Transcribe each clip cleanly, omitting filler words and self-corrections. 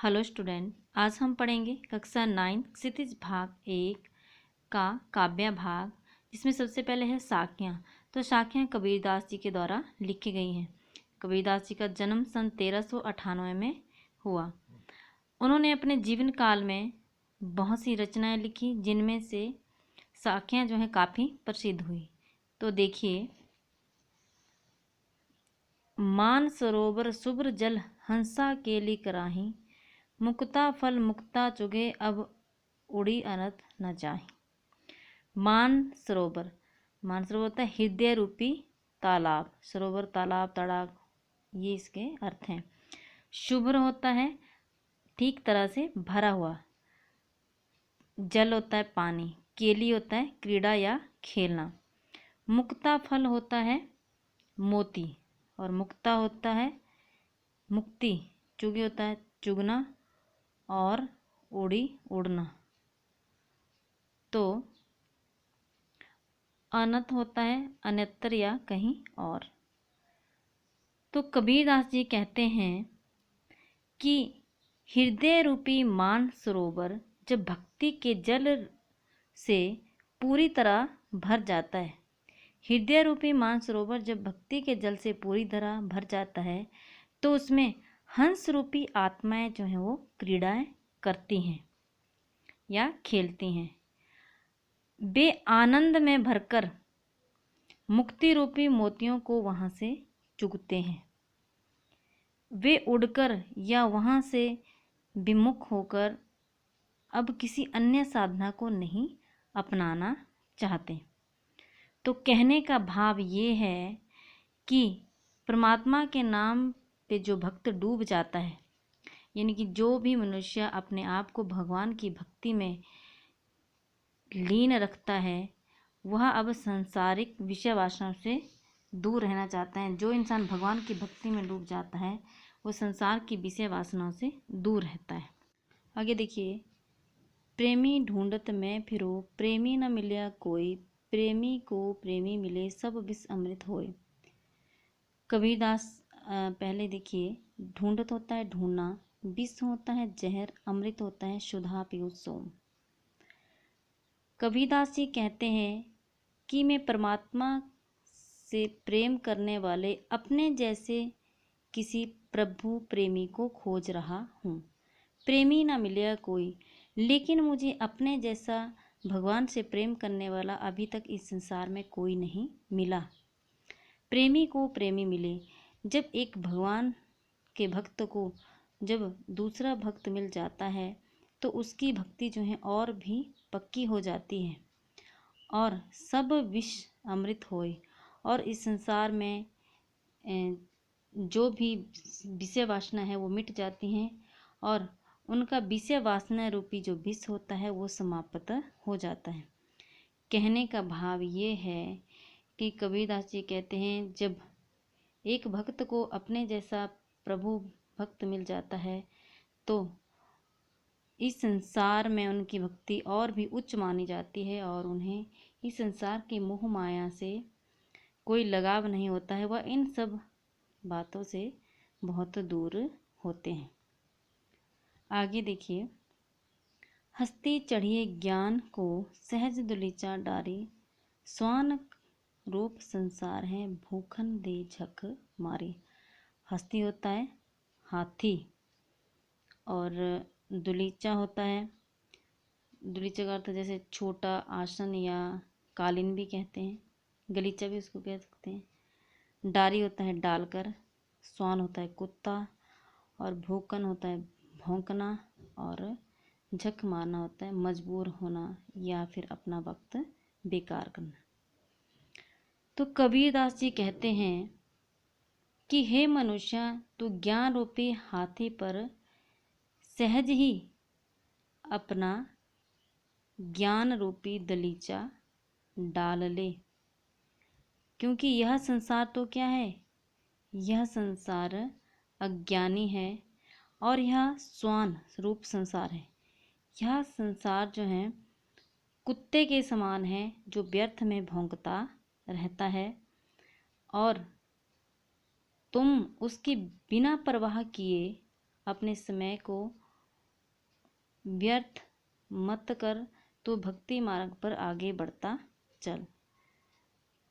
Hello student, आज हम पढ़ेंगे कक्षा 9 क्षितिज भाग 1 का काव्य भाग, जिसमें सबसे पहले है साखियाँ। तो साखियाँ कबीरदास जी के द्वारा लिखी गई हैं। कबीरदास जी का जन्म सन 1398 में हुआ। उन्होंने अपने जीवन काल में बहुत सी रचनाएं लिखी, जिनमें से साखियाँ जो हैं काफ़ी प्रसिद्ध हुई। तो देखिए, मान सरोवर शुभ्र जल हंसा केली कराही, मुक्ता फल मुक्ता चुगे अब उड़ी अनत न जाही। मान सरोवर होता है हृदय रूपी तालाब। सरोवर तालाब तड़ाग, ये इसके अर्थ हैं। शुभ्र होता है ठीक तरह से भरा हुआ। जल होता है पानी। केली होता है क्रीड़ा या खेलना। मुक्ता फल होता है मोती, और मुक्ता होता है मुक्ति। चुगे होता है चुगना, और उड़ी उड़ना। तो अनत होता है अन्यत्र या कहीं और। तो कबीरदास जी कहते हैं कि हृदय रूपी मान सरोवर जब भक्ति के जल से पूरी तरह भर जाता है, हृदय रूपी मान सरोवर जब भक्ति के जल से पूरी तरह भर जाता है, तो उसमें हंस रूपी आत्माएं जो हैं वो क्रीड़ाएं करती हैं या खेलती हैं। वे आनंद में भरकर मुक्ति रूपी मोतियों को वहाँ से चुगते हैं। वे उड़कर या वहाँ से विमुख होकर अब किसी अन्य साधना को नहीं अपनाना चाहते। तो कहने का भाव ये है कि परमात्मा के नाम पे जो भक्त डूब जाता है, यानी कि जो भी मनुष्य अपने आप को भगवान की भक्ति में लीन रखता है, वह अब सांसारिक विषय वासनाओं से दूर रहना चाहता है। जो इंसान भगवान की भक्ति में डूब जाता है, वो संसार की विषय वासनाओं से दूर रहता है। आगे देखिए, प्रेमी ढूंढत मैं फिरो, प्रेमी न मिल्या कोई, प्रेमी को प्रेमी मिले सब विष अमृत होए। कबीरदास पहले देखिए, ढूंढत होता है ढूंढना, विष होता है जहर, अमृत होता है सुधा पियो सोम। कबीरदास जी कहते हैं कि मैं परमात्मा से प्रेम करने वाले अपने जैसे किसी प्रभु प्रेमी को खोज रहा हूँ। प्रेमी ना मिला कोई, लेकिन मुझे अपने जैसा भगवान से प्रेम करने वाला अभी तक इस संसार में कोई नहीं मिला। प्रेमी को प्रेमी मिले। जब एक भगवान के भक्त को जब दूसरा भक्त मिल जाता है, तो उसकी भक्ति जो है और भी पक्की हो जाती है, और सब विष अमृत होए। और इस संसार में जो भी विषय वासना है वो मिट जाती हैं, और उनका विषय वासना रूपी जो विष होता है वो समाप्त हो जाता है। कहने का भाव ये है कि कबीरदास जी कहते हैं, जब एक भक्त को अपने जैसा प्रभु भक्त मिल जाता है, तो इस संसार में उनकी भक्ति और भी उच्च मानी जाती है, और उन्हें इस संसार की मोह माया से कोई लगाव नहीं होता है। वह इन सब बातों से बहुत दूर होते हैं। आगे देखिए, हस्ती चढ़िए ज्ञान को सहज दुलीचा डारी, स्वान रूप संसार है भूखन दे झक मारी। हस्ती होता है हाथी, और दुलीचा होता है, दुलीचा का अर्थ जैसे छोटा आसन या कालीन भी कहते हैं, गलीचा भी उसको कह सकते हैं। डारी होता है डालकर, स्वान होता है कुत्ता, और भूकन होता है भौंकना, और झक मारना होता है मजबूर होना या फिर अपना वक्त बेकार करना। तो कबीरदास जी कहते हैं कि हे मनुष्य, तू ज्ञान रूपी हाथी पर सहज ही अपना ज्ञान रूपी दलीचा डाल ले, क्योंकि यह संसार तो क्या है, यह संसार अज्ञानी है, और यह स्वान रूप संसार है। यह संसार जो है कुत्ते के समान है, जो व्यर्थ में भौंकता रहता है, और तुम उसकी बिना परवाह किए अपने समय को व्यर्थ मत कर, तो भक्ति मार्ग पर आगे बढ़ता चल।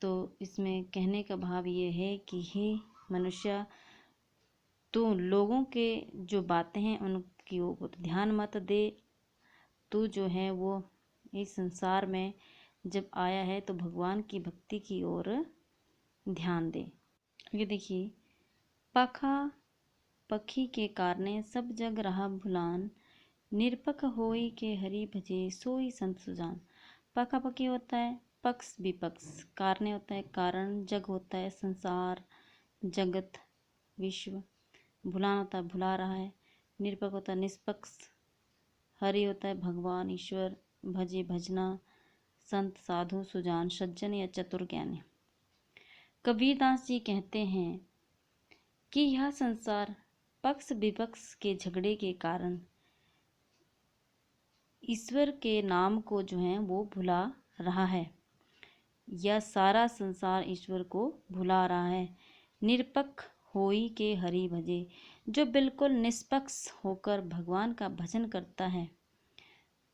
तो इसमें कहने का भाव ये है कि हे मनुष्य, तू लोगों के जो बातें हैं उनकी ओर ध्यान मत दे। तू जो है वो इस संसार में जब आया है तो भगवान की भक्ति की ओर ध्यान दे। ये देखिए, पखा पखी के कारणे सब जग रहा भुलान, निरपक होई के हरि भजे सोई संत सुजान। पखा पखी होता है पक्ष विपक्ष, कारणे होता है कारण, जग होता है संसार जगत विश्व, भुलान होता है भुला रहा है, निरपक होता है निष्पक्ष, हरि होता है भगवान ईश्वर, भजे भजना, संत साधु सुजान सज्जन या चतुर ज्ञानी। कबीरदास जी कहते हैं कि यह संसार पक्ष विपक्ष के झगड़े के कारण ईश्वर के नाम को जो है वो भुला रहा है। यह सारा संसार ईश्वर को भुला रहा है। निरपक्ष होई के हरि भजे, जो बिल्कुल निष्पक्ष होकर भगवान का भजन करता है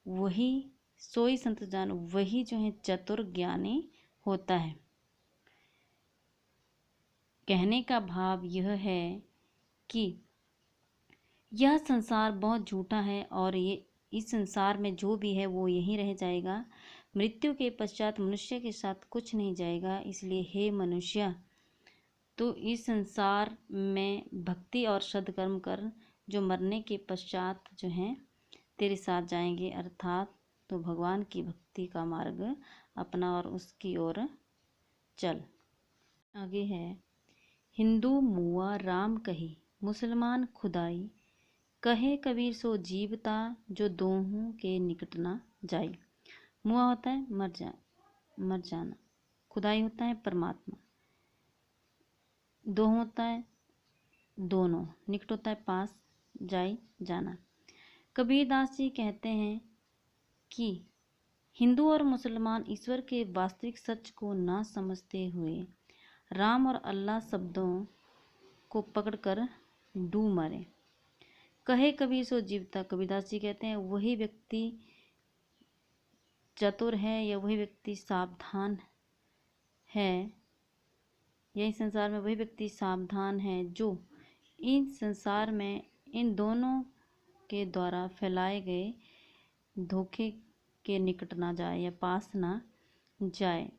वही सोई संत जान, वही जो है चतुर ज्ञानी होता है। कहने का भाव यह है कि यह संसार बहुत झूठा है और ये इस संसार में जो भी है वो यहीं रह जाएगा। मृत्यु के पश्चात मनुष्य के साथ कुछ नहीं जाएगा। इसलिए हे मनुष्य, तो इस संसार में भक्ति और सद्कर्म कर, जो मरने के पश्चात जो है तेरे साथ जाएंगे, अर्थात तो भगवान की भक्ति का मार्ग अपना और उसकी ओर चल। आगे है, हिंदू मुआ राम कही, मुसलमान खुदाई, कहे कबीर सो जीवता, जो दोहों के निकट ना जाए। मुआ होता है मर जाना, खुदाई होता है परमात्मा, दो होता है दोनों, निकट होता है पास, जाए जाना। कबीरदास जी कहते हैं कि हिंदू और मुसलमान ईश्वर के वास्तविक सच को ना समझते हुए राम और अल्लाह शब्दों को पकड़कर डूब मरे। कहे कबीर सो जीवता, कबीरदास जी कहते हैं वही व्यक्ति चतुर है या वही व्यक्ति सावधान है, यही संसार में वही व्यक्ति सावधान है जो इन संसार में इन दोनों के द्वारा फैलाए गए धोखे के निकट ना जाए या पास ना जाए,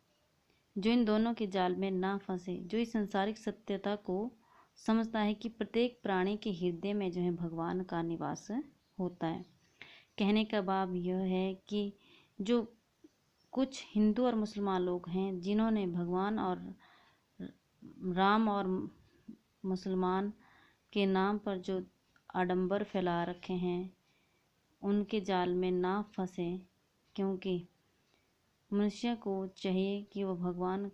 जो इन दोनों के जाल में ना फंसे, जो इस संसारिक सत्यता को समझता है कि प्रत्येक प्राणी के हृदय में जो है भगवान का निवास होता है। कहने का भाव यह है कि जो कुछ हिंदू और मुसलमान लोग हैं जिन्होंने भगवान और राम और मुसलमान के नाम पर जो आडंबर फैला रखे हैं, उनके जाल में ना फंसे, क्योंकि मनुष्य को चाहिए कि वह भगवान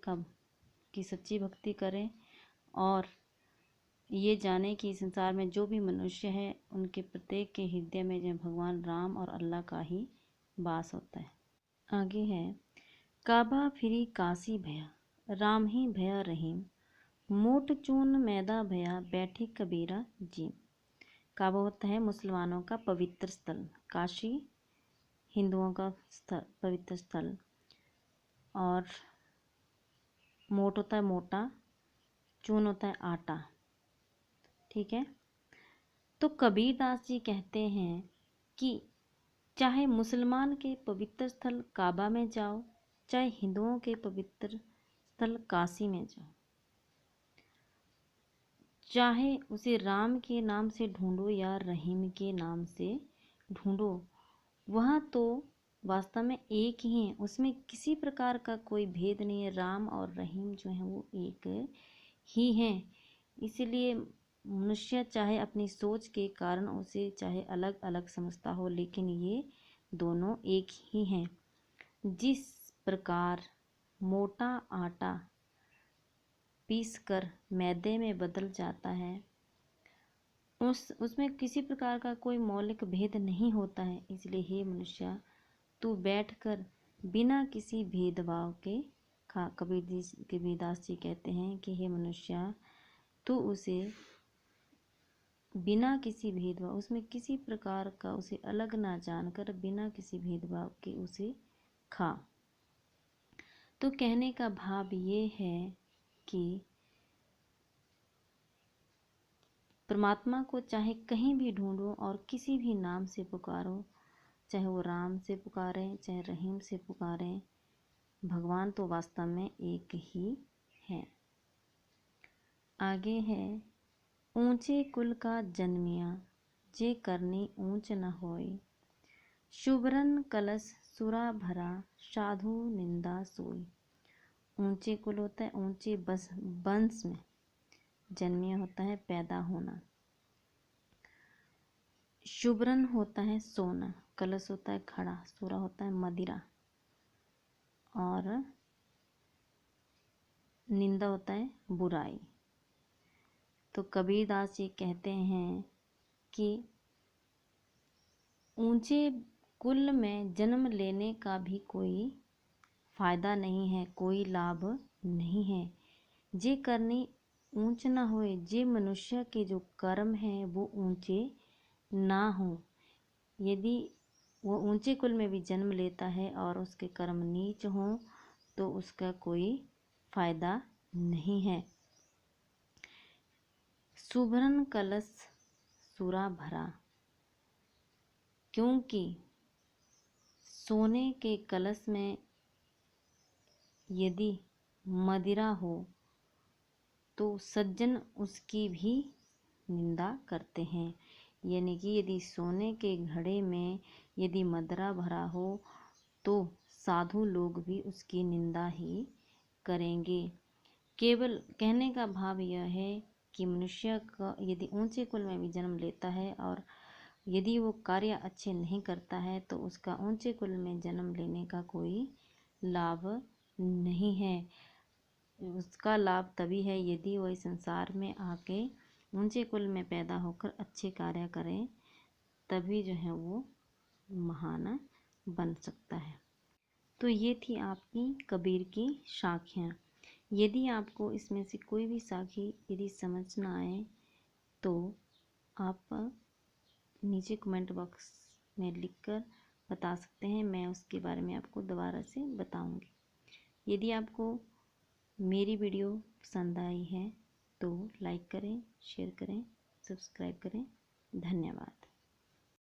की सच्ची भक्ति करे और ये जाने कि संसार में जो भी मनुष्य है उनके प्रत्येक के हृदय में जो भगवान राम और अल्लाह का ही वास होता है। आगे है, काबा फिरी काशी भया, राम ही भया रहीम, मोट चून मैदा भया, बैठे कबीरा जी। काबा होता है मुसलमानों का पवित्र स्थल, काशी हिंदुओं का पवित्र स्थल, और मोट होता है मोटा, चून होता है आटा। ठीक है, तो कबीरदास जी कहते हैं कि चाहे मुसलमान के पवित्र स्थल काबा में जाओ, चाहे हिंदुओं के पवित्र स्थल काशी में जाओ, चाहे उसे राम के नाम से ढूंढो या रहीम के नाम से ढूंढो, वहाँ तो वास्तव में एक ही है, उसमें किसी प्रकार का कोई भेद नहीं है। राम और रहीम जो है वो एक ही हैं। इसलिए मनुष्य चाहे अपनी सोच के कारण उसे चाहे अलग अलग समझता हो, लेकिन ये दोनों एक ही हैं। जिस प्रकार मोटा आटा पीसकर मैदे में बदल जाता है, उसमें किसी प्रकार का कोई मौलिक भेद नहीं होता है। इसलिए हे मनुष्य, तू बैठकर बिना किसी भेदभाव के खा। कबीरदास जी कहते हैं कि हे मनुष्य, तू उसे बिना किसी भेदभाव, उसमें किसी प्रकार का उसे अलग ना जानकर बिना किसी भेदभाव के उसे खा। तो कहने का भाव ये है कि परमात्मा को चाहे कहीं भी ढूंढो और किसी भी नाम से पुकारो, चाहे वो राम से पुकारें चाहे रहीम से पुकारें, भगवान तो वास्तव में एक ही है। आगे है, ऊंचे कुल का जन्मिया जे करनी ऊंच न होए, शुभ्रन कलश सुरा भरा साधु निंदा सोई। ऊंचे कुल होता है ऊंचे वंश में, जन्मिया होता है पैदा होना, शुभ्रन होता है सोना, कलश होता है खड़ा, सुरा होता है मदिरा, और निंदा होता है बुराई। तो कबीरदास जी कहते हैं कि ऊंचे कुल में जन्म लेने का भी कोई फायदा नहीं है, कोई लाभ नहीं है। जे करनी ऊंच ना होए, जे मनुष्य के जो कर्म हैं वो ऊंचे ना हो। यदि वो ऊंचे कुल में भी जन्म लेता है और उसके कर्म नीच हों तो उसका कोई फायदा नहीं है। शुभ्रन कलश सुरा भरा, क्योंकि सोने के कलश में यदि मदिरा हो तो सज्जन उसकी भी निंदा करते हैं। यानी कि यदि सोने के घड़े में यदि मदिरा भरा हो तो साधु लोग भी उसकी निंदा ही करेंगे। केवल कहने का भाव यह है कि मनुष्य का यदि ऊंचे कुल में भी जन्म लेता है और यदि वो कार्य अच्छे नहीं करता है तो उसका ऊंचे कुल में जन्म लेने का कोई लाभ नहीं है। उसका लाभ तभी है यदि वो इस संसार में आके ऊंचे कुल में पैदा होकर अच्छे कार्य करें, तभी जो है वो महान बन सकता है। तो ये थी आपकी कबीर की साखियाँ। यदि आपको इसमें से कोई भी साखी यदि समझ ना आए तो आप नीचे कमेंट बॉक्स में लिखकर बता सकते हैं, मैं उसके बारे में आपको दोबारा से बताऊंगी। यदि आपको मेरी वीडियो पसंद आई है तो लाइक करें, शेयर करें, सब्सक्राइब करें। धन्यवाद।